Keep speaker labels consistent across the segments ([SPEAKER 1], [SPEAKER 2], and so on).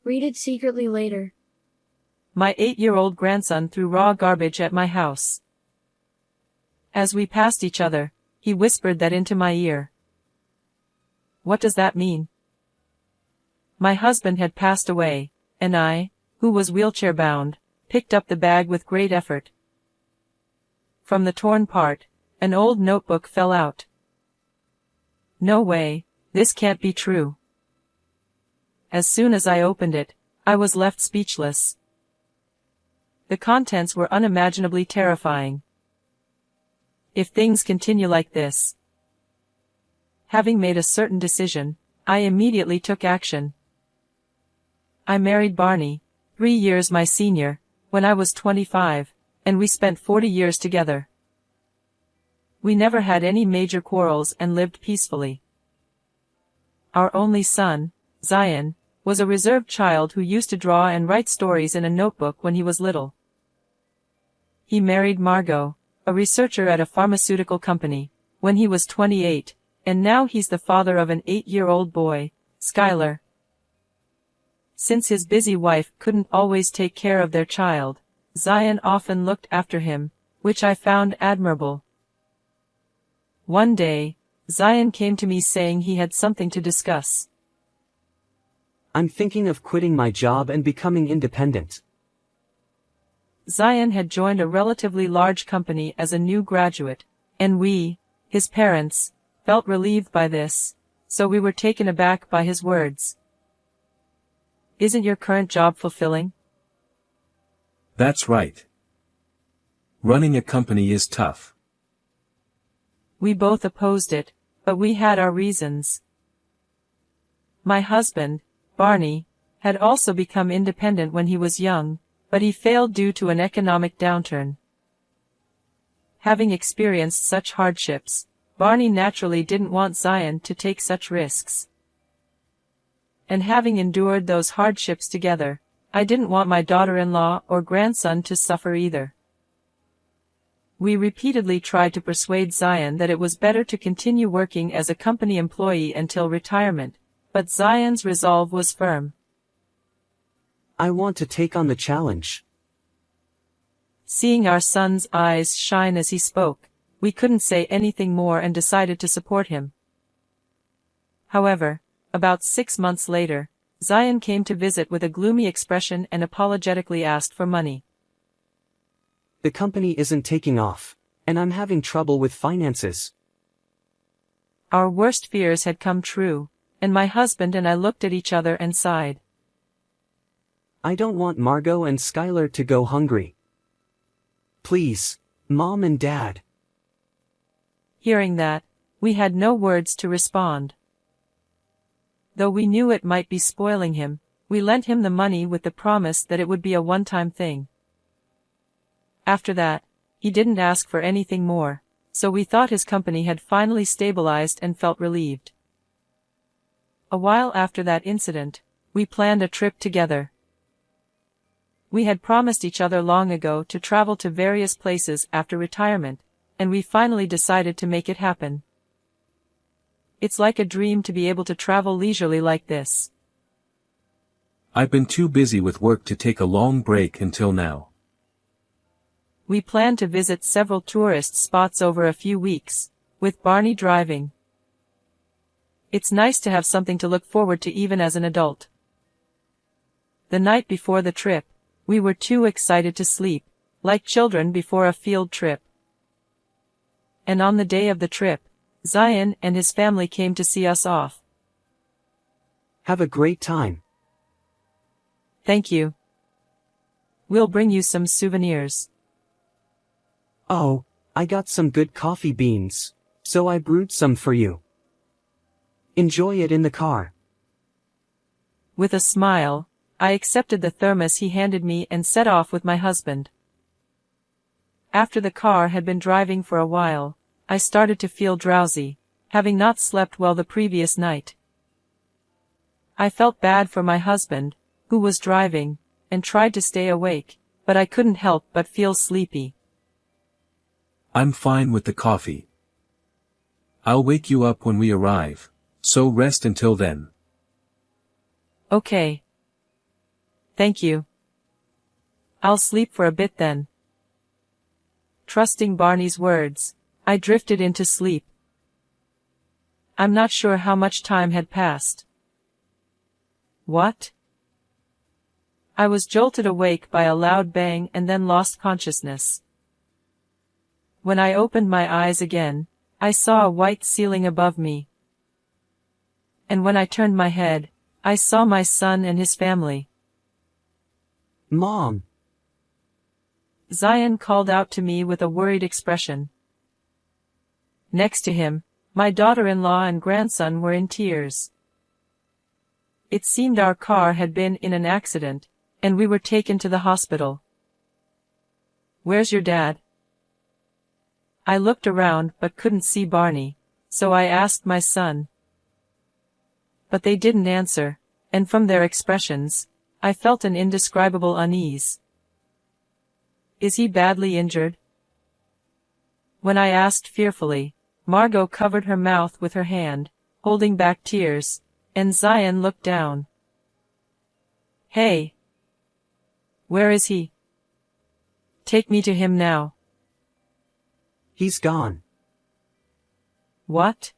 [SPEAKER 1] Read it secretly later.
[SPEAKER 2] My 8-year-old grandson threw raw garbage at my house. As we passed each other, he whispered that into my ear. What does that mean? My husband had passed away, and I, who was wheelchair-bound, picked up the bag with great effort. From the torn part, an old notebook fell out. No way, this can't be true. As soon as I opened it, I was left speechless. The contents were unimaginably terrifying. If things continue like this. Having made a certain decision, I immediately took action. I married Barney, 3 years my senior, when I was 25, and we spent 40 years together. We never had any major quarrels and lived peacefully. Our only son, Zion, was a reserved child who used to draw and write stories in a notebook when he was little. He married Margot, a researcher at a pharmaceutical company, when he was 28, and now he's the father of an 8-year-old boy, Skylar. Since his busy wife couldn't always take care of their child, Zion often looked after him, which I found admirable. One day, Zion came to me saying he had something to discuss.
[SPEAKER 3] I'm thinking of quitting my job and becoming independent.
[SPEAKER 2] Zion had joined a relatively large company as a new graduate, and we, his parents, felt relieved by this, so we were taken aback by his words. Isn't your current job fulfilling?
[SPEAKER 4] That's right. Running a company is tough.
[SPEAKER 2] We both opposed it, but we had our reasons. My husband, Barney, had also become independent when he was young, but he failed due to an economic downturn. Having experienced such hardships, Barney naturally didn't want Zion to take such risks. And having endured those hardships together, I didn't want my daughter-in-law or grandson to suffer either. We repeatedly tried to persuade Zion that it was better to continue working as a company employee until retirement, but Zion's resolve was firm.
[SPEAKER 3] I want to take on the challenge.
[SPEAKER 2] Seeing our son's eyes shine as he spoke, we couldn't say anything more and decided to support him. However, about 6 months later, Zion came to visit with a gloomy expression and apologetically asked for money.
[SPEAKER 3] The company isn't taking off, and I'm having trouble with finances.
[SPEAKER 2] Our worst fears had come true, and my husband and I looked at each other and sighed.
[SPEAKER 3] I don't want Margot and Skylar to go hungry. Please, Mom and Dad.
[SPEAKER 2] Hearing that, we had no words to respond. Though we knew it might be spoiling him, we lent him the money with the promise that it would be a one-time thing. After that, he didn't ask for anything more, so we thought his company had finally stabilized and felt relieved. A while after that incident, we planned a trip together. We had promised each other long ago to travel to various places after retirement, and we finally decided to make it happen. It's like a dream to be able to travel leisurely like this.
[SPEAKER 4] I've been too busy with work to take a long break until now.
[SPEAKER 2] We plan to visit several tourist spots over a few weeks, with Barney driving. It's nice to have something to look forward to even as an adult. The night before the trip, we were too excited to sleep, like children before a field trip. And on the day of the trip, Zion and his family came to see us off.
[SPEAKER 3] Have a great time.
[SPEAKER 2] Thank you. We'll bring you some souvenirs.
[SPEAKER 3] Oh, I got some good coffee beans, so I brewed some for you. Enjoy it in the car.
[SPEAKER 2] With a smile, I accepted the thermos he handed me and set off with my husband. After the car had been driving for a while, I started to feel drowsy, having not slept well the previous night. I felt bad for my husband, who was driving, and tried to stay awake, but I couldn't help but feel sleepy.
[SPEAKER 4] I'm fine with the coffee. I'll wake you up when we arrive, so rest until then.
[SPEAKER 2] Okay. Thank you. I'll sleep for a bit then. Trusting Barney's words, I drifted into sleep. I'm not sure how much time had passed. What? I was jolted awake by a loud bang and then lost consciousness. When I opened my eyes again, I saw a white ceiling above me. And when I turned my head, I saw my son and his family.
[SPEAKER 3] Mom!
[SPEAKER 2] Zion called out to me with a worried expression. Next to him, my daughter-in-law and grandson were in tears. It seemed our car had been in an accident, and we were taken to the hospital. Where's your dad? I looked around but couldn't see Barney, so I asked my son. But they didn't answer, and from their expressions, I felt an indescribable unease. Is he badly injured? When I asked fearfully, Margot covered her mouth with her hand, holding back tears, and Zion looked down. Hey! Where is he? Take me to him now.
[SPEAKER 3] He's gone.
[SPEAKER 2] What?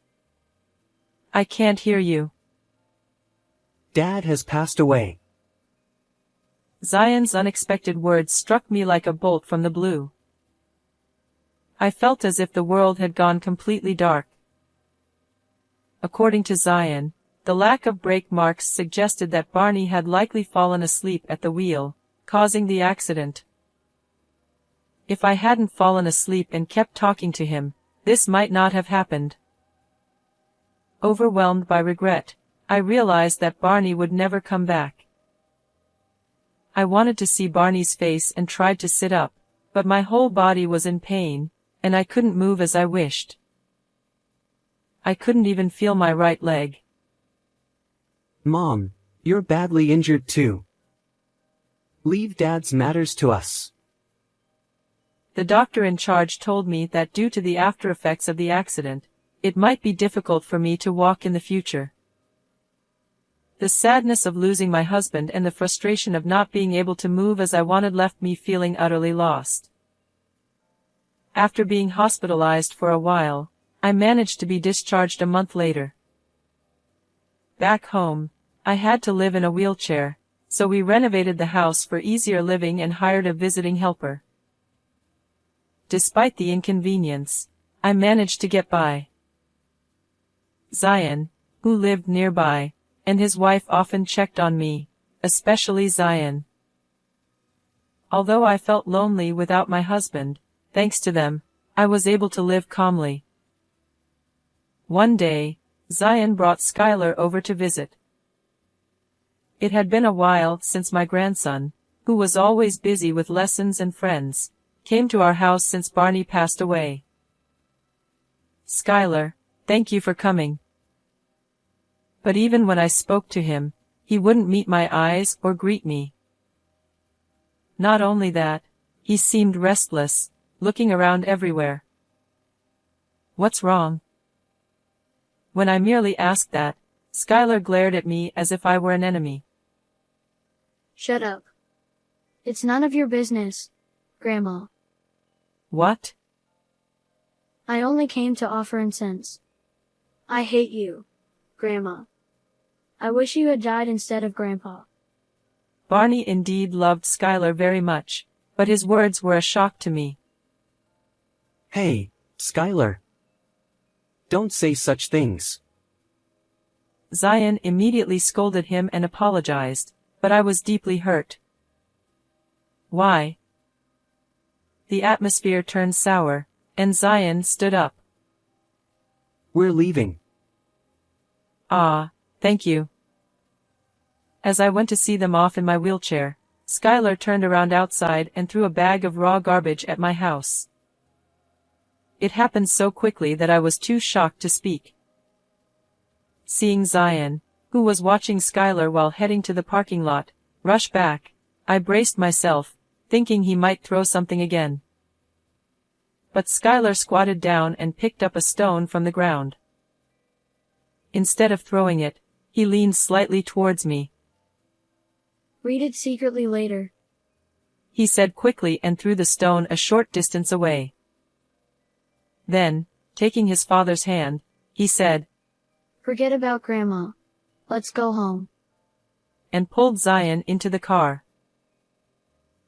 [SPEAKER 2] I can't hear you.
[SPEAKER 3] Dad has passed away.
[SPEAKER 2] Zion's unexpected words struck me like a bolt from the blue. I felt as if the world had gone completely dark. According to Zion, the lack of brake marks suggested that Barney had likely fallen asleep at the wheel, causing the accident. If I hadn't fallen asleep and kept talking to him, this might not have happened. Overwhelmed by regret, I realized that Barney would never come back. I wanted to see Barney's face and tried to sit up, but my whole body was in pain, and I couldn't move as I wished. I couldn't even feel my right leg.
[SPEAKER 3] Mom, you're badly injured too. Leave Dad's matters to us.
[SPEAKER 2] The doctor in charge told me that due to the after-effects of the accident, it might be difficult for me to walk in the future. The sadness of losing my husband and the frustration of not being able to move as I wanted left me feeling utterly lost. After being hospitalized for a while, I managed to be discharged a month later. Back home, I had to live in a wheelchair, so we renovated the house for easier living and hired a visiting helper. Despite the inconvenience, I managed to get by. Zion, who lived nearby, and his wife often checked on me, especially Zion. Although I felt lonely without my husband, thanks to them, I was able to live calmly. One day, Zion brought Skylar over to visit. It had been a while since my grandson, who was always busy with lessons and friends, came to our house since Barney passed away. Skylar, thank you for coming. But even when I spoke to him, he wouldn't meet my eyes or greet me. Not only that, he seemed restless, looking around everywhere. What's wrong? When I merely asked that, Skylar glared at me as if I were an enemy.
[SPEAKER 1] Shut up. It's none of your business, Grandma.
[SPEAKER 2] What?
[SPEAKER 1] I only came to offer incense. I hate you, Grandma. I wish you had died instead of Grandpa.
[SPEAKER 2] Barney indeed loved Skylar very much, but his words were a shock to me.
[SPEAKER 3] Hey, Skylar. Don't say such things.
[SPEAKER 2] Zion immediately scolded him and apologized, but I was deeply hurt. Why? The atmosphere turned sour, and Zion stood up.
[SPEAKER 3] We're leaving.
[SPEAKER 2] Ah, thank you. As I went to see them off in my wheelchair, Skylar turned around outside and threw a bag of raw garbage at my house. It happened so quickly that I was too shocked to speak. Seeing Zion, who was watching Skylar while heading to the parking lot, rush back, I braced myself, thinking he might throw something again. But Skylar squatted down and picked up a stone from the ground. Instead of throwing it, he leaned slightly towards me.
[SPEAKER 1] Read it secretly later.
[SPEAKER 2] He said quickly and threw the stone a short distance away. Then, taking his father's hand, he said,
[SPEAKER 1] Forget about Grandma. Let's go home.
[SPEAKER 2] And pulled Zion into the car.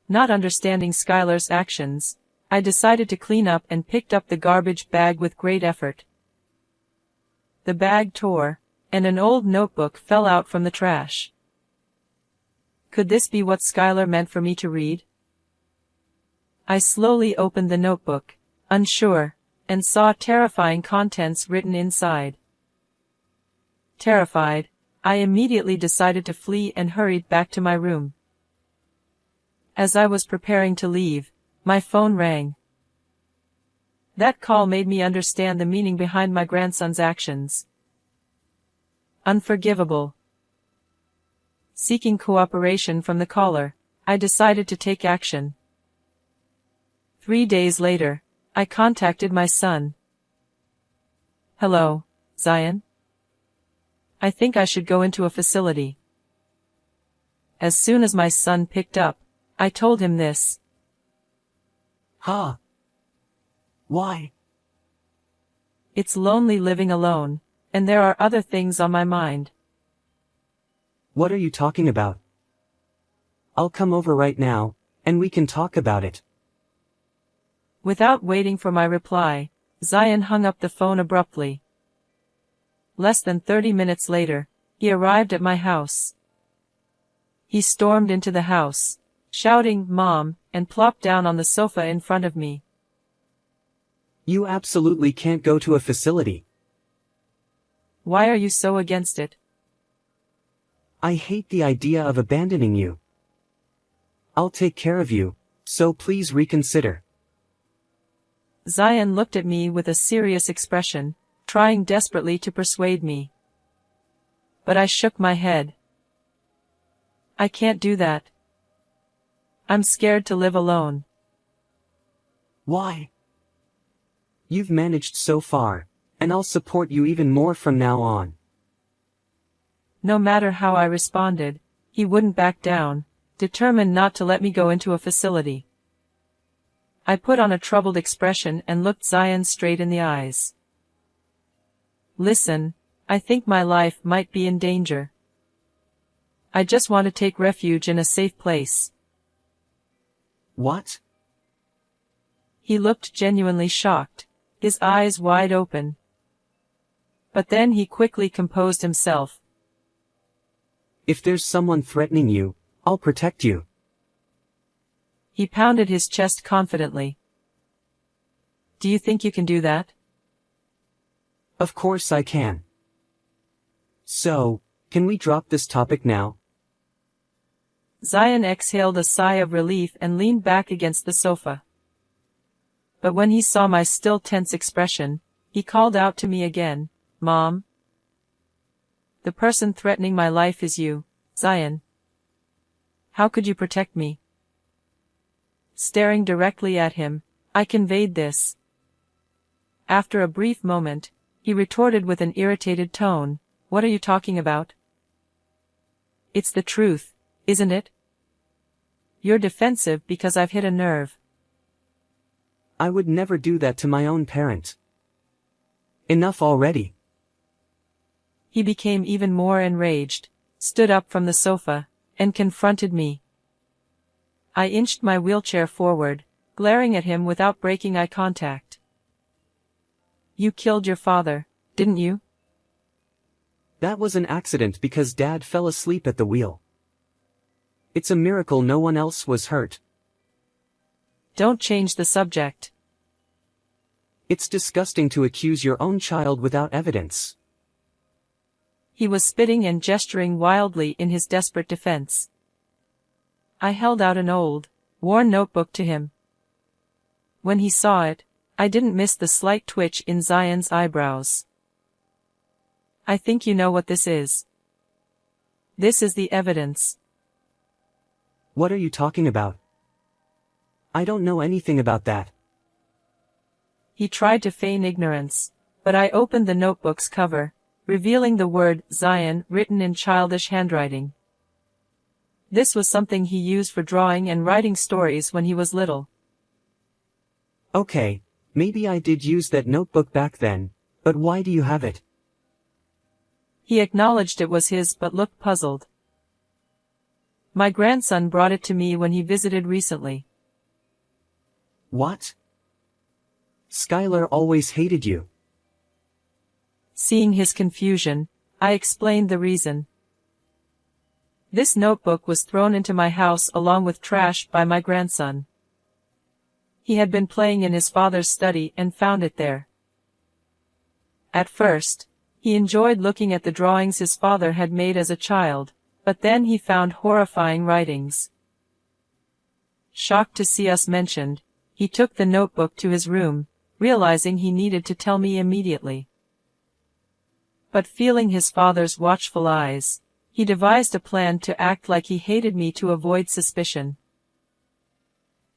[SPEAKER 2] Not understanding Skylar's actions, I decided to clean up and picked up the garbage bag with great effort. The bag tore, and an old notebook fell out from the trash. Could this be what Skylar meant for me to read? I slowly opened the notebook, unsure, and saw terrifying contents written inside. Terrified, I immediately decided to flee and hurried back to my room. As I was preparing to leave, my phone rang. That call made me understand the meaning behind my grandson's actions. Unforgivable. Seeking cooperation from the caller, I decided to take action. 3 days later, I contacted my son. Hello, Zion? I think I should go into a facility. As soon as my son picked up, I told him this.
[SPEAKER 3] Huh? Why?
[SPEAKER 2] It's lonely living alone, and there are other things on my mind.
[SPEAKER 3] What are you talking about? I'll come over right now, and we can talk about it.
[SPEAKER 2] Without waiting for my reply, Zion hung up the phone abruptly. Less than 30 minutes later, he arrived at my house. He stormed into the house, shouting, "Mom," and plopped down on the sofa in front of me.
[SPEAKER 3] You absolutely can't go to a facility.
[SPEAKER 2] Why are you so against it?
[SPEAKER 3] I hate the idea of abandoning you. I'll take care of you, so please reconsider.
[SPEAKER 2] Zion looked at me with a serious expression, trying desperately to persuade me. But I shook my head. I can't do that. I'm scared to live alone.
[SPEAKER 3] Why? You've managed so far, and I'll support you even more from now on.
[SPEAKER 2] No matter how I responded, he wouldn't back down, determined not to let me go into a facility. I put on a troubled expression and looked Zion straight in the eyes. Listen, I think my life might be in danger. I just want to take refuge in a safe place.
[SPEAKER 3] What?
[SPEAKER 2] He looked genuinely shocked, his eyes wide open. But then he quickly composed himself.
[SPEAKER 3] If there's someone threatening you, I'll protect you.
[SPEAKER 2] He pounded his chest confidently. Do you think you can do that?
[SPEAKER 3] Of course I can. So, can we drop this topic now?
[SPEAKER 2] Zion exhaled a sigh of relief and leaned back against the sofa. But when he saw my still tense expression, he called out to me again, "Mom." The person threatening my life is you, Zion. How could you protect me? Staring directly at him, I conveyed this. After a brief moment, he retorted with an irritated tone, "What are you talking about?" It's the truth, isn't it? You're defensive because I've hit a nerve.
[SPEAKER 3] I would never do that to my own parent. Enough already.
[SPEAKER 2] He became even more enraged, stood up from the sofa, and confronted me. I inched my wheelchair forward, glaring at him without breaking eye contact. You killed your father, didn't you?
[SPEAKER 3] That was an accident because Dad fell asleep at the wheel. It's a miracle no one else was hurt.
[SPEAKER 2] Don't change the subject.
[SPEAKER 3] It's disgusting to accuse your own child without evidence.
[SPEAKER 2] He was spitting and gesturing wildly in his desperate defense. I held out an old, worn notebook to him. When he saw it, I didn't miss the slight twitch in Zion's eyebrows. I think you know what this is. This is the evidence.
[SPEAKER 3] What are you talking about? I don't know anything about that.
[SPEAKER 2] He tried to feign ignorance, but I opened the notebook's cover, revealing the word Zion written in childish handwriting. This was something he used for drawing and writing stories when he was little.
[SPEAKER 3] Okay, maybe I did use that notebook back then, but why do you have it?
[SPEAKER 2] He acknowledged it was his but looked puzzled. My grandson brought it to me when he visited recently.
[SPEAKER 3] What? Skylar always hated you.
[SPEAKER 2] Seeing his confusion, I explained the reason. This notebook was thrown into my house along with trash by my grandson. He had been playing in his father's study and found it there. At first, he enjoyed looking at the drawings his father had made as a child, but then he found horrifying writings. Shocked to see us mentioned, he took the notebook to his room, realizing he needed to tell me immediately. But feeling his father's watchful eyes, he devised a plan to act like he hated me to avoid suspicion.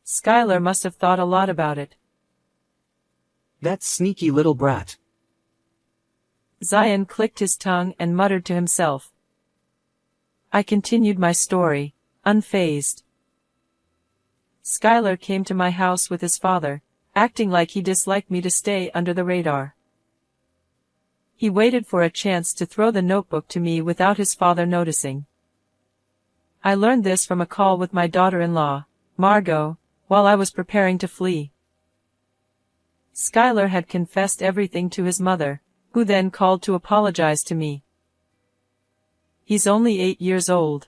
[SPEAKER 2] Skylar must have thought a lot about it.
[SPEAKER 3] That sneaky little brat.
[SPEAKER 2] Zion clicked his tongue and muttered to himself. I continued my story, unfazed. Skylar came to my house with his father, acting like he disliked me to stay under the radar. He waited for a chance to throw the notebook to me without his father noticing. I learned this from a call with my daughter-in-law, Margot, while I was preparing to flee. Skylar had confessed everything to his mother, who then called to apologize to me. He's only 8 years old.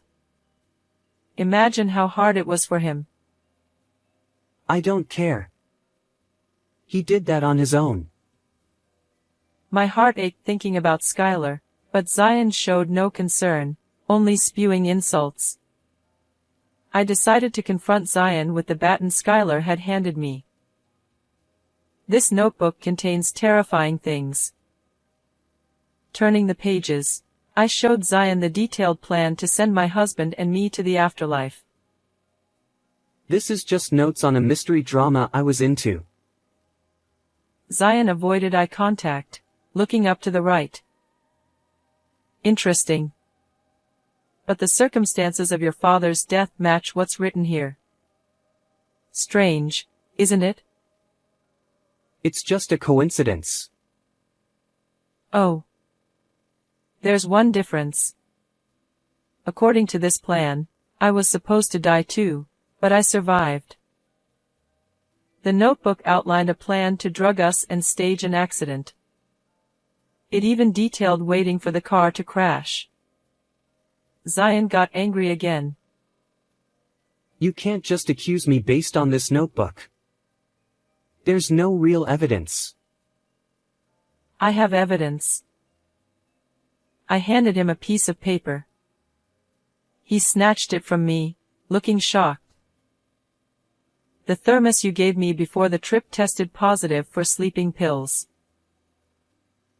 [SPEAKER 2] Imagine how hard it was for him.
[SPEAKER 3] I don't care. He did that on his own.
[SPEAKER 2] My heart ached thinking about Skylar, but Zion showed no concern, only spewing insults. I decided to confront Zion with the baton Skylar had handed me. This notebook contains terrifying things. Turning the pages, I showed Zion the detailed plan to send my husband and me to the afterlife.
[SPEAKER 3] This is just notes on a mystery drama I was into.
[SPEAKER 2] Zion avoided eye contact, looking up to the right. Interesting. But the circumstances of your father's death match what's written here. Strange, isn't it?
[SPEAKER 3] It's just a coincidence.
[SPEAKER 2] Oh. There's one difference. According to this plan, I was supposed to die too, but I survived. The notebook outlined a plan to drug us and stage an accident. It even detailed waiting for the car to crash. Zion got angry again.
[SPEAKER 3] You can't just accuse me based on this notebook. There's no real evidence.
[SPEAKER 2] I have evidence. I handed him a piece of paper. He snatched it from me, looking shocked. The thermos you gave me before the trip tested positive for sleeping pills.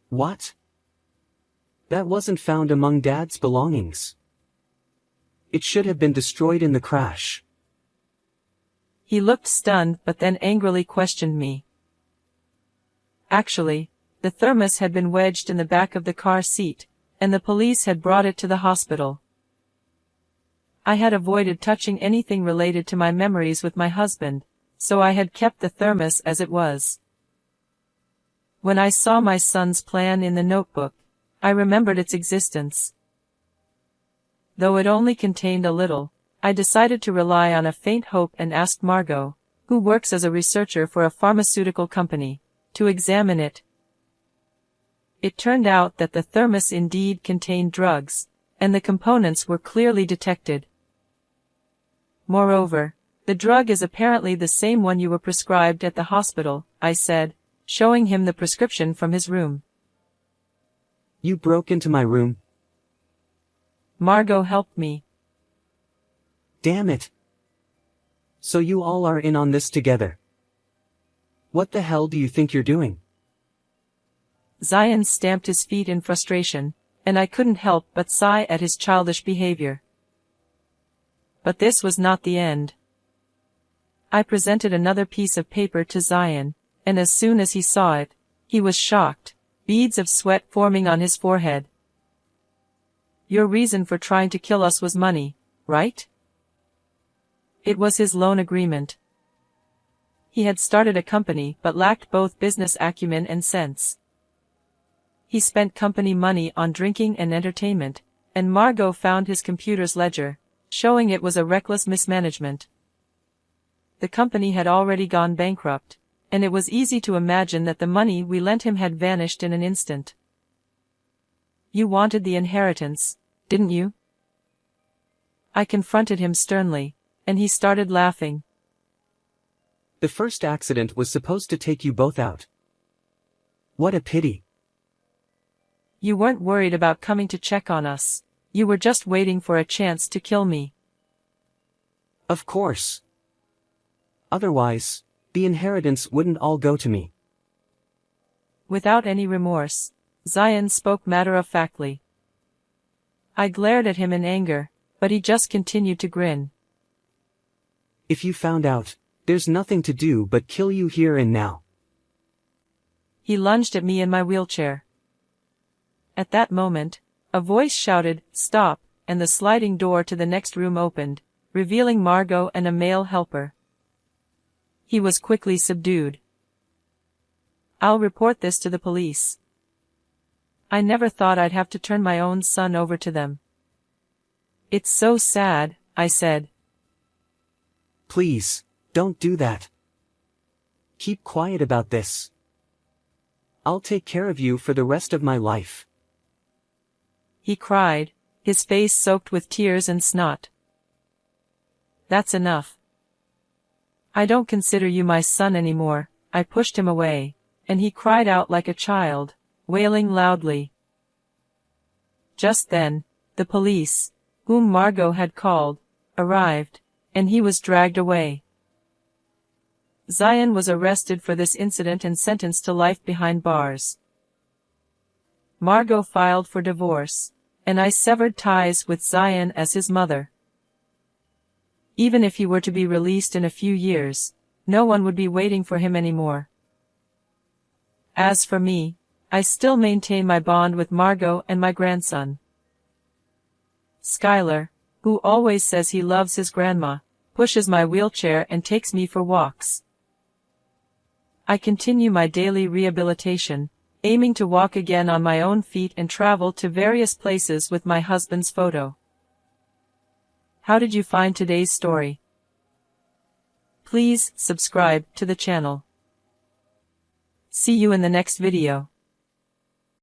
[SPEAKER 3] What? That wasn't found among Dad's belongings. It should have been destroyed in the crash.
[SPEAKER 2] He looked stunned but then angrily questioned me. Actually, the thermos had been wedged in the back of the car seat, and the police had brought it to the hospital. I had avoided touching anything related to my memories with my husband, so I had kept the thermos as it was. When I saw my son's plan in the notebook, I remembered its existence. Though it only contained a little, I decided to rely on a faint hope and asked Margot, who works as a researcher for a pharmaceutical company, to examine it. It turned out that the thermos indeed contained drugs, and the components were clearly detected. Moreover, the drug is apparently the same one you were prescribed at the hospital, I said, showing him the prescription from his room.
[SPEAKER 3] You broke into my room?
[SPEAKER 2] Margot helped me.
[SPEAKER 3] Damn it. So you all are in on this together. What the hell do you think you're doing?
[SPEAKER 2] Zion stamped his feet in frustration, and I couldn't help but sigh at his childish behavior. But this was not the end. I presented another piece of paper to Zion, and as soon as he saw it, he was shocked, beads of sweat forming on his forehead. Your reason for trying to kill us was money, right? It was his loan agreement. He had started a company but lacked both business acumen and sense. He spent company money on drinking and entertainment, and Margot found his computer's ledger, showing it was a reckless mismanagement. The company had already gone bankrupt, and it was easy to imagine that the money we lent him had vanished in an instant. You wanted the inheritance, didn't you? I confronted him sternly, and he started laughing.
[SPEAKER 3] The first accident was supposed to take you both out. What a pity.
[SPEAKER 2] You weren't worried about coming to check on us. You were just waiting for a chance to kill me.
[SPEAKER 3] Of course. Otherwise, the inheritance wouldn't all go to me.
[SPEAKER 2] Without any remorse, Zion spoke matter-of-factly. I glared at him in anger, but he just continued to grin.
[SPEAKER 3] If you found out, there's nothing to do but kill you here and now.
[SPEAKER 2] He lunged at me in my wheelchair. At that moment, a voice shouted, "Stop," and the sliding door to the next room opened, revealing Margot and a male helper. He was quickly subdued. I'll report this to the police. I never thought I'd have to turn my own son over to them. It's so sad, I said.
[SPEAKER 3] Please, don't do that. Keep quiet about this. I'll take care of you for the rest of my life.
[SPEAKER 2] He cried, his face soaked with tears and snot. That's enough. I don't consider you my son anymore. I pushed him away, and he cried out like a child, wailing loudly. Just then, the police, whom Margot had called, arrived, and he was dragged away. Zion was arrested for this incident and sentenced to life behind bars. Margot filed for divorce, and I severed ties with Zion as his mother. Even if he were to be released in a few years, no one would be waiting for him anymore. As for me, I still maintain my bond with Margot and my grandson. Skylar, who always says he loves his grandma, pushes my wheelchair and takes me for walks. I continue my daily rehabilitation, aiming to walk again on my own feet and travel to various places with my husband's photo. How did you find today's story? Please subscribe to the channel. See you in the next video.